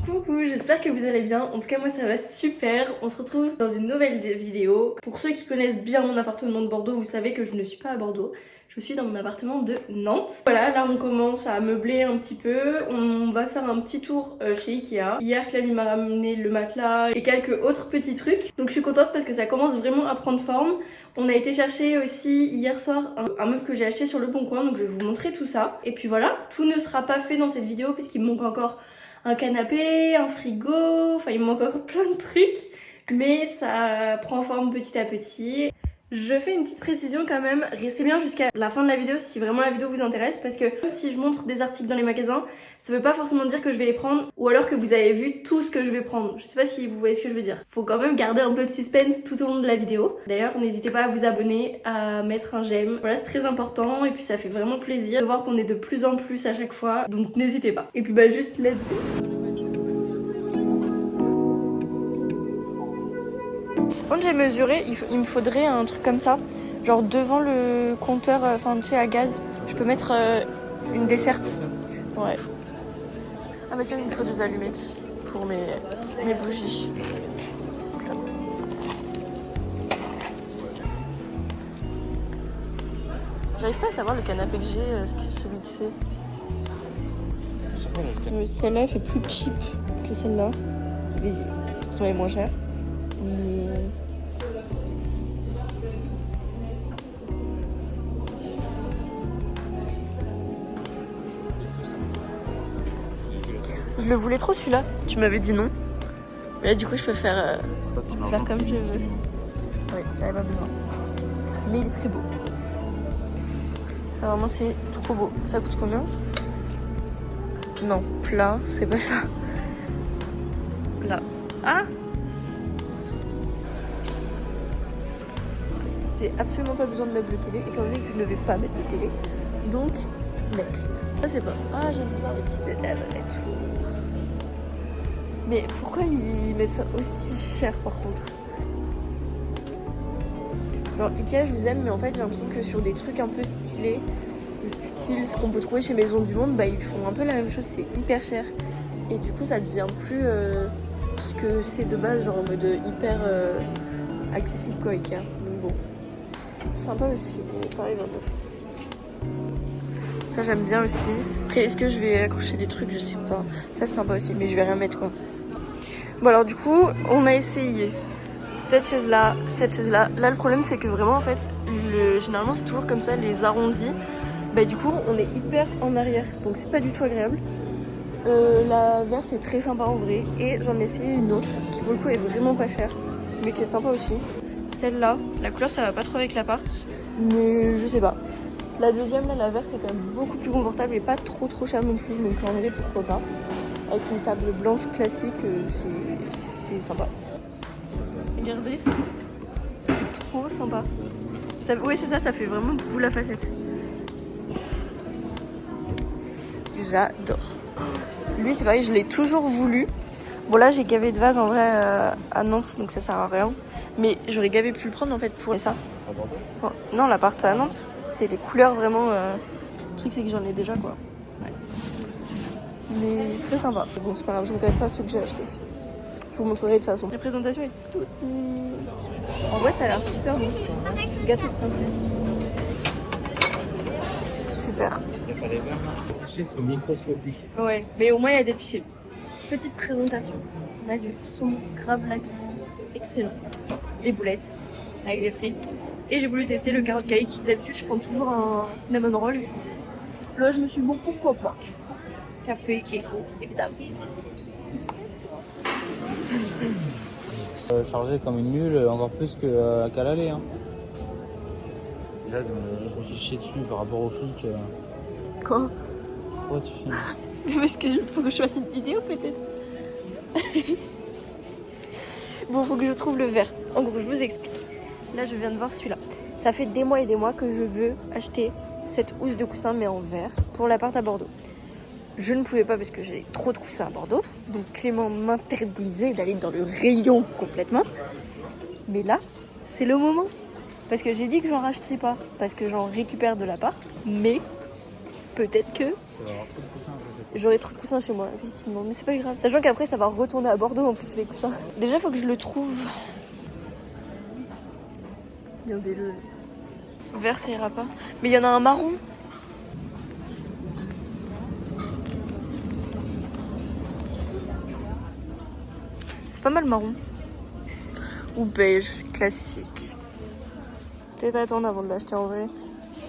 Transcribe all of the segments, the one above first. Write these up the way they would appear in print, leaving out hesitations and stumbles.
Coucou, j'espère que vous allez bien. En tout cas moi ça va super. On se retrouve dans une nouvelle vidéo. Pour ceux qui connaissent bien mon appartement de Bordeaux, vous savez que je ne suis pas à Bordeaux. Je suis dans mon appartement de Nantes. Voilà, là on commence à meubler un petit peu. On va faire un petit tour chez Ikea. Hier Clem m'a ramené le matelas et quelques autres petits trucs. Donc je suis contente parce que ça commence vraiment à prendre forme. On a été chercher aussi hier soir un meuble que j'ai acheté sur le Bon Coin. Donc je vais vous montrer tout ça. Et puis voilà, tout ne sera pas fait dans cette vidéo puisqu'il me manque encore un canapé, un frigo. Enfin il me manque encore plein de trucs. Mais ça prend forme petit à petit. Je fais une petite précision quand même, restez bien jusqu'à la fin de la vidéo si vraiment la vidéo vous intéresse, parce que même si je montre des articles dans les magasins, ça veut pas forcément dire que je vais les prendre ou alors que vous avez vu tout ce que je vais prendre. Je sais pas si vous voyez ce que je veux dire. Faut quand même garder un peu de suspense tout au long de la vidéo. D'ailleurs n'hésitez pas à vous abonner, à mettre un j'aime. Voilà, c'est très important et puis ça fait vraiment plaisir de voir qu'on est de plus en plus à chaque fois, donc n'hésitez pas. Et puis bah juste let's go. Quand j'ai mesuré, il me faudrait un truc comme ça, genre devant le compteur, enfin tu sais à gaz, je peux mettre une desserte. Ouais. Ah bah tiens, il me faut des allumettes pour mes bougies. Là. J'arrive pas à savoir le canapé que j'ai, celui que c'est. Celle-là fait plus cheap que celle-là. Mais ça est moins cher. Mais... je le voulais trop celui-là, tu m'avais dit non. Mais là du coup je peux faire, comme je veux. Oui, j'avais pas besoin. Mais il est très beau. Ça vraiment c'est trop beau. Ça coûte combien? Non, plat, c'est pas ça. Plat. Ah! J'ai absolument pas besoin de meuble télé étant donné que je ne vais pas mettre de télé. Donc, next. Ça c'est pas. Ah, j'aime bien les petites étals et tout. Mais pourquoi ils mettent ça aussi cher par contre? Alors Ikea je vous aime, mais en fait j'ai l'impression que sur des trucs un peu stylés, style ce qu'on peut trouver chez Maison du Monde, bah ils font un peu la même chose, c'est hyper cher. Et du coup ça devient plus ce que c'est de base, genre en mode hyper accessible quoi Ikea. Donc bon, c'est sympa aussi, mais pareil 29. Ça j'aime bien aussi. Après est-ce que je vais accrocher des trucs, je sais pas. Ça c'est sympa aussi, mais je vais rien mettre quoi. Bon alors du coup on a essayé cette chaise là, cette chaise là. Là le problème c'est que vraiment en fait généralement c'est toujours comme ça, les arrondis. Bah du coup on est hyper en arrière, donc c'est pas du tout agréable. La verte est très sympa en vrai. Et j'en ai essayé une autre qui pour le coup est vraiment pas chère, mais qui est sympa aussi. Celle-là, la couleur ça va pas trop avec l'appart, mais je sais pas. La deuxième là, la verte est quand même beaucoup plus confortable et pas trop chère non plus, donc en vrai pourquoi pas. Avec une table blanche classique, c'est sympa. Regardez, c'est trop sympa. Ça, ouais c'est ça, ça fait vraiment boule à facettes. J'adore. Lui c'est pareil, je l'ai toujours voulu. Bon là j'ai gavé de vase en vrai à Nantes, donc ça sert à rien. Mais j'aurais gavé pu le prendre en fait pour ça. Bon, non, l'appart à Nantes, c'est les couleurs vraiment. Le truc c'est que j'en ai déjà quoi. Ouais. Mais très sympa. Bon c'est pas grave, je regrette pas ce que j'ai acheté. Je vous montrerai de toute façon. La présentation est toute... En vrai ça a l'air super bon. Gâteau de princesse. Super. Il n'y a pas les verres là. Les pichets sont microscopiques. Ouais, mais au moins il y a des pichets. Petite présentation. On a du saumon gravlax. Excellent. Des boulettes avec des frites. Et j'ai voulu tester le carrot cake. D'habitude je prends toujours un cinnamon roll. Là je me suis dit bon pourquoi pas. Café et eau évidemment. Chargé comme une mule, encore plus qu'à l'aller. Hein. Déjà, je me suis chié dessus par rapport aux flics. Quoi? Pourquoi tu filmes? Parce que faut que je fasse une vidéo peut-être. Bon, faut que je trouve le verre. En gros, je vous explique. Là, je viens de voir celui-là. Ça fait des mois et des mois que je veux acheter cette housse de coussin mais en verre pour l'appart à Bordeaux. Je ne pouvais pas parce que j'ai trop de coussins à Bordeaux. Donc Clément m'interdisait d'aller dans le rayon complètement. Mais là, c'est le moment. Parce que j'ai dit que j'en rachetais pas, parce que j'en récupère de l'appart, mais peut-être que j'aurai trop de coussins chez moi, effectivement, mais c'est pas grave. Sachant qu'après ça va retourner à Bordeaux en plus les coussins. Déjà faut que je le trouve. Regardez-le. Vert ça ira pas. Mais il y en a un marron. C'est pas mal marron. Ou beige, classique. Peut-être attendre avant de l'acheter en vrai.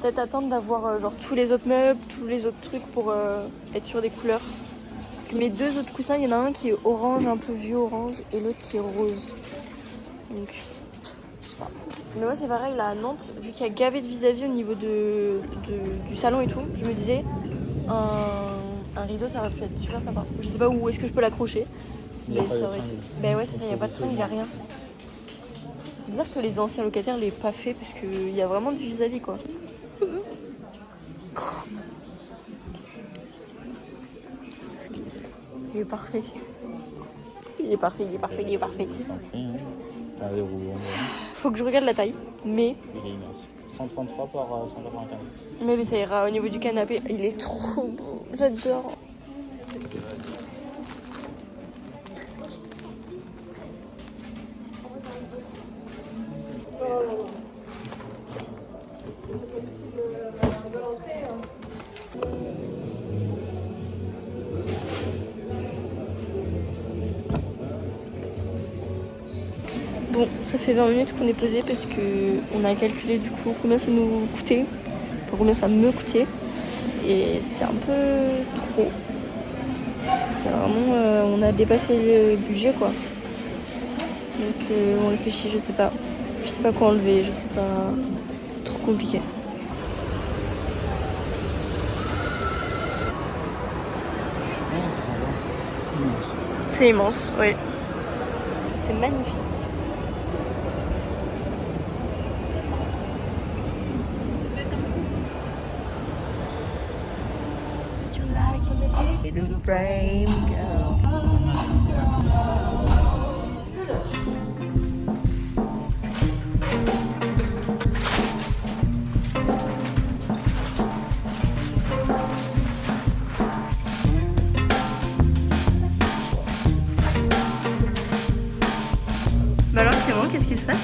Peut-être attendre d'avoir genre tous les autres meubles, tous les autres trucs pour être sur des couleurs. Parce que mes deux autres coussins, il y en a un qui est orange, un peu vieux orange, et l'autre qui est rose. Donc, je sais pas. Mais moi c'est pareil là à Nantes, vu qu'il y a gavé de vis-à-vis au niveau du salon et tout, je me disais un rideau ça va pu être super sympa. Je sais pas où est-ce que je peux l'accrocher. Mais ça aurait été. Ben ouais c'est ça, il n'y a pas de fringue, il n'y a rien. C'est bizarre que les anciens locataires l'aient pas fait parce qu'il y a vraiment du vis-à-vis quoi. Il est parfait. Il est parfait, il est parfait, il est parfait. Faut que je regarde la taille, mais... Il est immense. 133 par 195. Mais ça ira au niveau du canapé. Il est trop beau, j'adore. Bon, ça fait 20 minutes qu'on est posé parce que on a calculé du coup combien ça nous coûtait, enfin combien ça me coûtait, et c'est un peu trop. C'est vraiment, on a dépassé le budget quoi. Donc on réfléchit, je sais pas quoi enlever, je sais pas, c'est trop compliqué. C'est sympa, c'est immense. C'est immense, oui. C'est magnifique. Frame girl. Bah alors Clément, qu'est-ce qui se passe?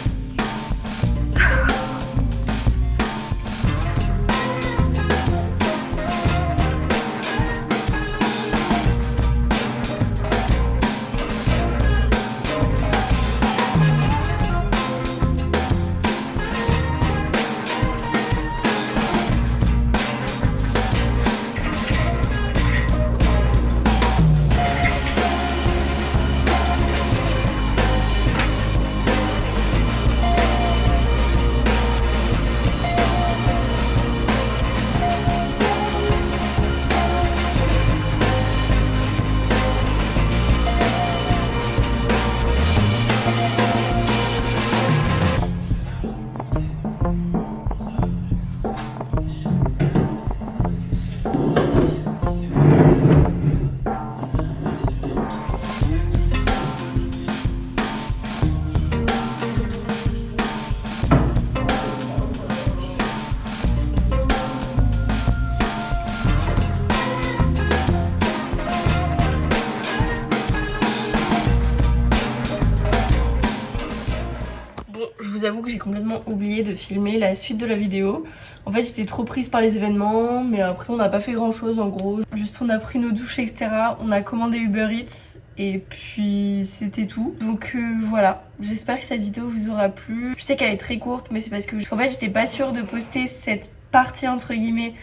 Je vous avoue que j'ai complètement oublié de filmer la suite de la vidéo. En fait j'étais trop prise par les événements, mais après on n'a pas fait grand chose en gros. Juste on a pris nos douches etc, on a commandé Uber Eats et puis c'était tout. Donc voilà, j'espère que cette vidéo vous aura plu. Je sais qu'elle est très courte mais c'est parce que en fait j'étais pas sûre de poster cette partie entre guillemets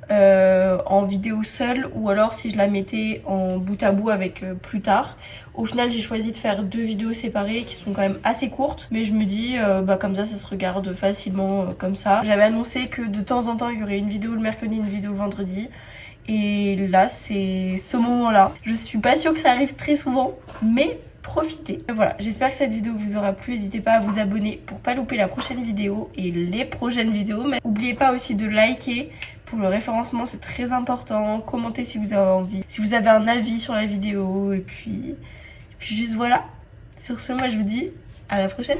en vidéo seule ou alors si je la mettais en bout à bout avec plus tard. Au final j'ai choisi de faire deux vidéos séparées qui sont quand même assez courtes, mais je me dis bah comme ça se regarde facilement comme ça. J'avais annoncé que de temps en temps il y aurait une vidéo le mercredi, une vidéo le vendredi, et là c'est ce moment là. Je suis pas sûre que ça arrive très souvent, mais profitez. Voilà, j'espère que cette vidéo vous aura plu. N'hésitez pas à vous abonner pour pas louper la prochaine vidéo et les prochaines vidéos. Mais n'oubliez pas aussi de liker pour le référencement, c'est très important. Commentez si vous avez envie, si vous avez un avis sur la vidéo, et puis juste voilà. Sur ce, moi je vous dis à la prochaine.